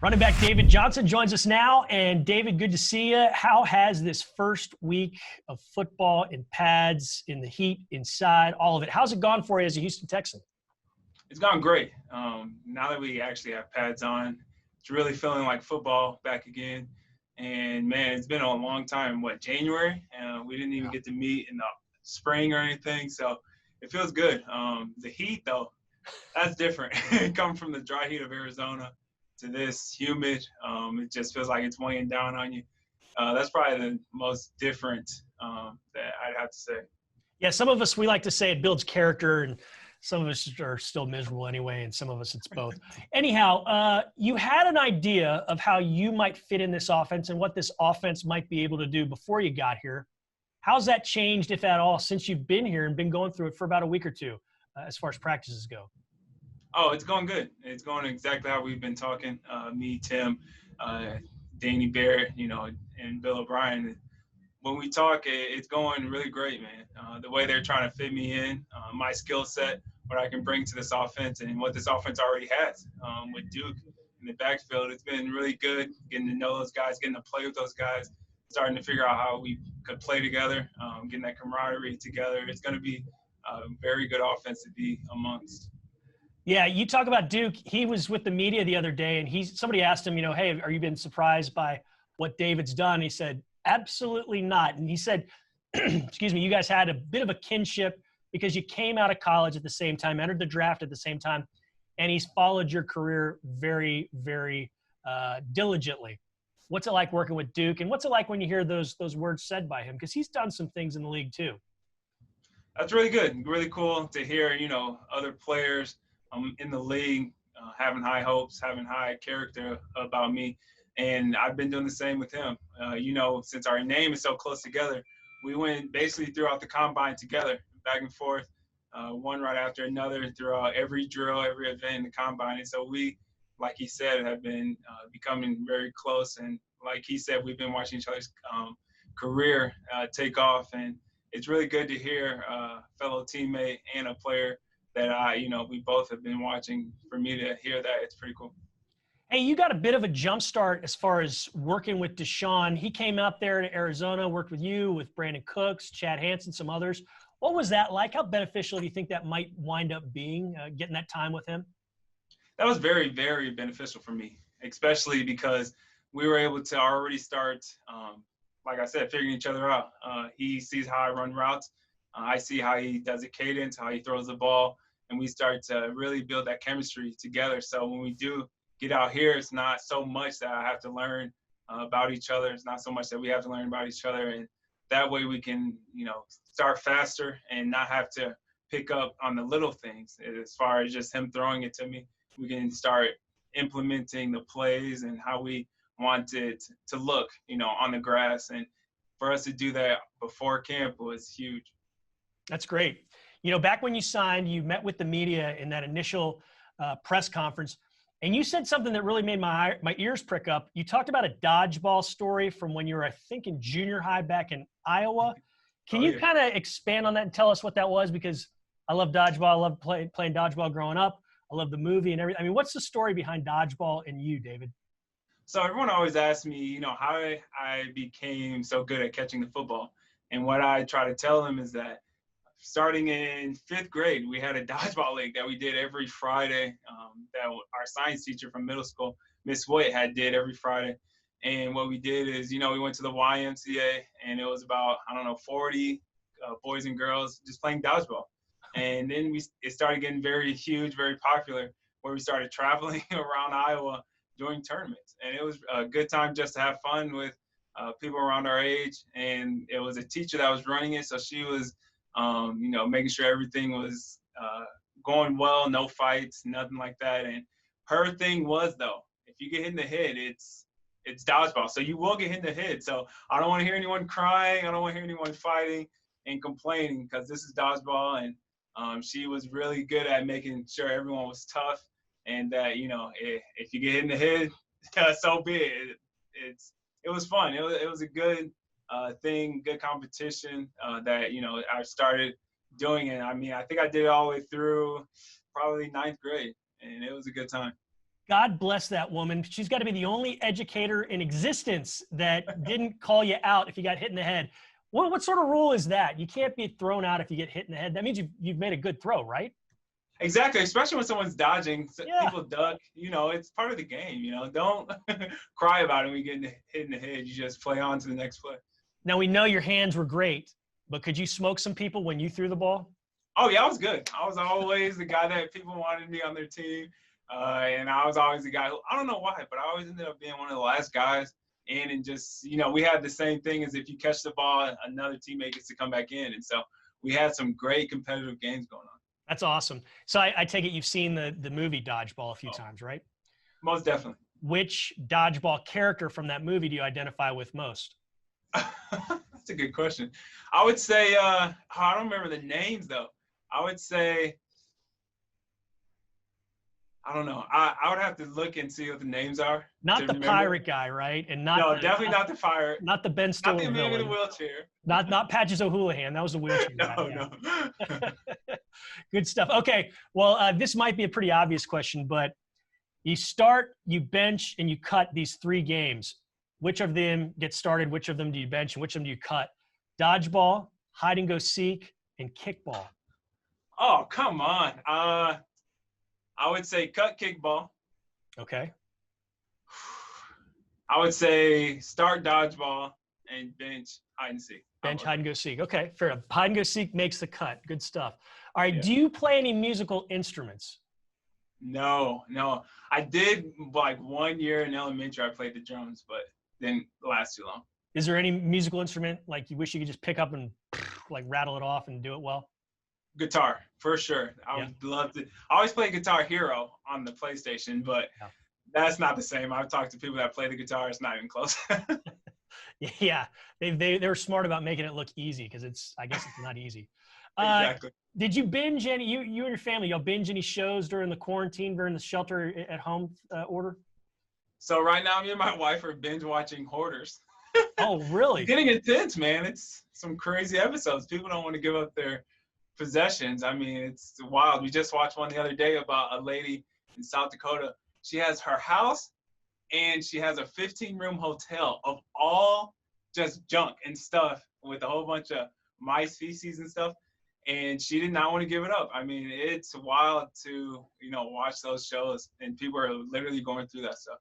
Running back David Johnson joins us now. And David, good to see you. How has this first week of football in pads, in the heat, inside, all of it, how's it gone for you as a Houston Texan? It's gone great. Now that we actually have pads on, it's really feeling like football back again. And, man, it's been a long time. January? We didn't even get to meet in the spring or anything, so it feels good. The heat, though, that's different. Coming from the dry heat of Arizona to this humid, it just feels like it's weighing down on you. That's probably the most different that I'd have to say. Yeah, some of us, we like to say it builds character, and some of us are still miserable anyway, and some of us it's both. Anyhow, you had an idea of how you might fit in this offense and what this offense might be able to do before you got here. How's that changed, if at all, since you've been here and been going through it for about a week or two, as far as practices go? Oh, it's going good. It's going exactly how we've been talking. Me, Tim, Danny Barrett, and Bill O'Brien. When we talk, it's going really great, man. The way they're trying to fit me in, my skill set, what I can bring to this offense, and what this offense already has with Duke in the backfield. It's been really good getting to know those guys, getting to play with those guys, starting to figure out how we could play together, getting that camaraderie together. It's going to be a very good offense to be amongst. Yeah, you talk about Duke. He was with the media the other day, and somebody asked him, hey, are you been surprised by what David's done? He said, absolutely not. And he said, excuse me, you guys had a bit of a kinship because you came out of college at the same time, entered the draft at the same time, and he's followed your career very, very diligently. What's it like working with Duke, and what's it like when you hear those words said by him? Because he's done some things in the league too. That's really good. Really cool to hear, other players in the league having high hopes, having high character about me. And I've been doing the same with him. Since our name is so close together, we went basically throughout the combine together, back and forth, one right after another throughout every drill, every event in the combine. And so we, like he said, have been becoming very close. And like he said, we've been watching each other's career take off. And it's really good to hear a fellow teammate and a player that we both have been watching. For me to hear that, it's pretty cool. Hey, you got a bit of a jump start as far as working with Deshaun. He came out there to Arizona, worked with you, with Brandon Cooks, Chad Hansen, some others. What was that like? How beneficial do you think that might wind up being, getting that time with him? That was very, very beneficial for me, especially because we were able to already start, like I said, figuring each other out. He sees how I run routes. I see how he does a cadence, how he throws the ball, and we start to really build that chemistry together. So when we do get out here, it's not so much that I have to learn about each other. It's not so much that we have to learn about each other. And that way we can, start faster and not have to pick up on the little things. As far as just him throwing it to me, we can start implementing the plays and how we want it to look, on the grass. And for us to do that before camp was huge. That's great. Back when you signed, you met with the media in that initial press conference, and you said something that really made my ears prick up. You talked about a dodgeball story from when you were, I think, in junior high back in Iowa. Can you kind of expand on that and tell us what that was? Because I love dodgeball. I love playing dodgeball growing up. I love the movie and everything. I mean, what's the story behind dodgeball and you, David? So everyone always asks me, how I became so good at catching the football. And what I try to tell them is that starting in 5th grade, we had a dodgeball league that we did every Friday that our science teacher from middle school, Miss White, did every Friday. And what we did is, we went to the YMCA, and it was about, 40 boys and girls just playing dodgeball. And then it started getting very huge, very popular, where we started traveling around Iowa doing tournaments. And it was a good time just to have fun with people around our age. And it was a teacher that was running it, so she was making sure everything was going well, no fights, nothing like that. And her thing was, though, if you get hit in the head, it's dodgeball. So you will get hit in the head. So I don't want to hear anyone crying. I don't want to hear anyone fighting and complaining, because this is dodgeball. And she was really good at making sure everyone was tough, and that, if you get hit in the head, so be it. It was fun. It was a good thing, good competition that, I started doing it. I mean, I think I did it all the way through probably 9th grade, and it was a good time. God bless that woman. She's got to be the only educator in existence that didn't call you out if you got hit in the head. What sort of rule is that? You can't be thrown out if you get hit in the head. That means you've made a good throw, right? Exactly, especially when someone's dodging. Yeah. People duck. It's part of the game. Don't cry about it when you get hit in the head. You just play on to the next play. Now, we know your hands were great, but could you smoke some people when you threw the ball? Oh, yeah, I was good. I was always the guy that people wanted me on their team. And I was always the guy who, I don't know why, but I always ended up being one of the last guys in. And just, we had the same thing as if you catch the ball, another teammate gets to come back in. And so we had some great competitive games going on. That's awesome. So I take it you've seen the movie Dodgeball a few times, right? Most definitely. Which Dodgeball character from that movie do you identify with most? That's a good question. I would say, I don't remember the names, though. I would say, I don't know. I would have to look and see what the names are. Not the pirate guy, right? And definitely not the fire. Not the Ben Stiller villain. Not the man in the wheelchair. Not Patches O'Houlihan. That was the wheelchair guy. No. Good stuff. Okay. Well, this might be a pretty obvious question, but you start, you bench, and you cut these 3 games. Which of them get started? Which of them do you bench? And which of them do you cut? Dodgeball, hide and go seek, and kickball. Oh, come on. I would say cut kickball. Okay. I would say start dodgeball and bench hide and seek. Bench hide and go seek. Okay, fair enough. Hide and go seek makes the cut. Good stuff. All right. Yeah. Do you play any musical instruments? No. I did like 1 year in elementary. I played the drums, but didn't last too long. Is there any musical instrument like you wish you could just pick up and like rattle it off and do it well? Guitar, for sure. I would love to. I always play Guitar Hero on the PlayStation, but that's not the same. I've talked to people that play the guitar. It's not even close. Yeah, they were smart about making it look easy because I guess it's not easy. Exactly. Did you binge any? You and your family, y'all binge any shows during the quarantine, during the shelter at home order? So right now, me and my wife are binge watching Hoarders. Oh, really? It's getting intense, man. It's some crazy episodes. People don't want to give up their possessions. I mean, it's wild. We just watched one the other day about a lady in South Dakota. She has her house and she has a 15-room hotel of all just junk and stuff with a whole bunch of mice, feces, and stuff. And she did not want to give it up. I mean, it's wild to, watch those shows, and people are literally going through that stuff.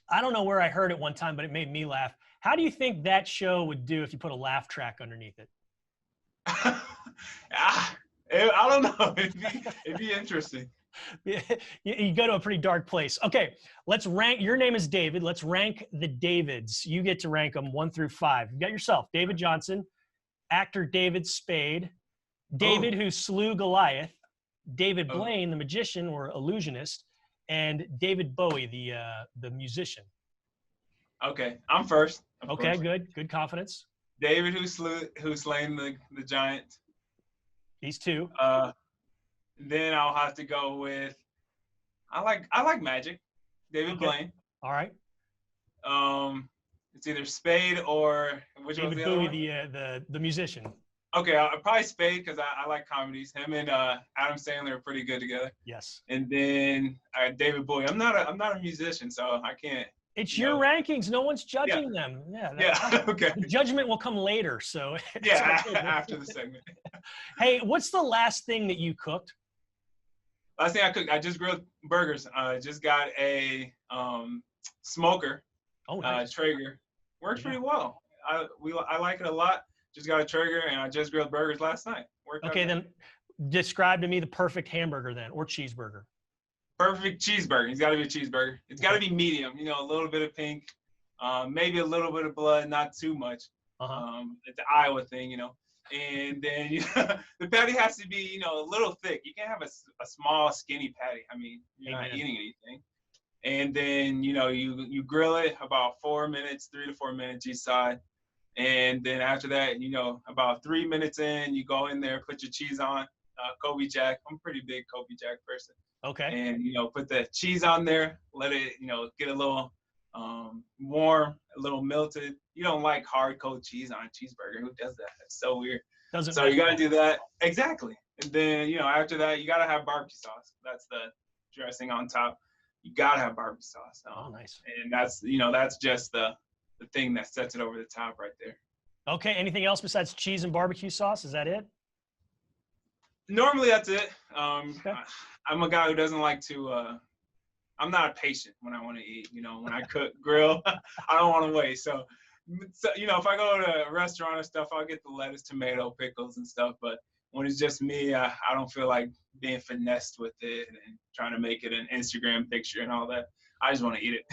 I don't know where I heard it one time, but it made me laugh. How do you think that show would do if you put a laugh track underneath it? I don't know. It'd be interesting. You go to a pretty dark place. Okay, let's rank. Your name is David. Let's rank the Davids. You get to rank them 1 through 5. You got yourself David Johnson, actor David Spade, David who slew Goliath, David Blaine, the magician or illusionist, and David Bowie, the musician. Okay, I'm first. Okay, good confidence. David who slain the giant. These 2. Then I'll have to go with I like Magic, David Blaine. All right. It's either Spade or which David Bowie, the musician. Okay, I'll probably Spade because I like comedies. Him and Adam Sandler are pretty good together. Yes. And then David Bowie. I'm not a musician, so I can't. It's your rankings. No one's judging them. Yeah. Okay. The judgment will come later. So. Yeah, after the segment. Hey, what's the last thing that you cooked? Last thing I cooked, I just grilled burgers. I just got a smoker. Oh, nice. Traeger. Works pretty well. I like it a lot. Just got a Traeger, and I just grilled burgers last night. Okay, then describe to me the perfect hamburger then, or cheeseburger. Perfect cheeseburger. It's got to be a cheeseburger. It's got to be medium. A little bit of pink, maybe a little bit of blood, not too much. It's the Iowa thing, And then the patty has to be, a little thick. You can't have a small, skinny patty. I mean, you're not eating anything. And then, you grill it about 4 minutes, 3 to 4 minutes each side. And then after that, about 3 minutes in, you go in there, put your cheese on, Kobe Jack. I'm a pretty big Kobe Jack person. Okay. And, put the cheese on there, let it, get a little warm, a little melted. You don't like hard cold cheese on a cheeseburger. Who does that? That's so weird. So you got to do that. Exactly. And then, after that, you got to have barbecue sauce. That's the dressing on top. you gotta have barbecue sauce. Oh, nice. And that's just the thing that sets it over the top right there. Okay. Anything else besides cheese and barbecue sauce? Is that it? Normally that's it. Okay. I'm a guy who doesn't like to. I'm not patient when I want to eat. When I cook, grill, I don't want to wait. So, if I go to a restaurant or stuff, I'll get the lettuce, tomato, pickles, and stuff. But when it's just me, I don't feel like being finessed with it and trying to make it an Instagram picture and all that. I just want to eat it.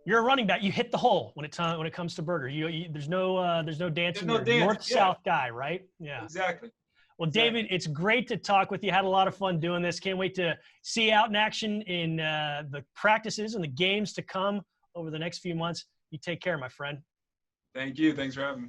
You're a running back. You hit the hole when it comes to burger. There's no dancing. There's no dance. North-south guy, right? Yeah. Exactly. Well, David, it's great to talk with you. Had a lot of fun doing this. Can't wait to see you out in action in the practices and the games to come over the next few months. You take care, my friend. Thank you. Thanks for having me.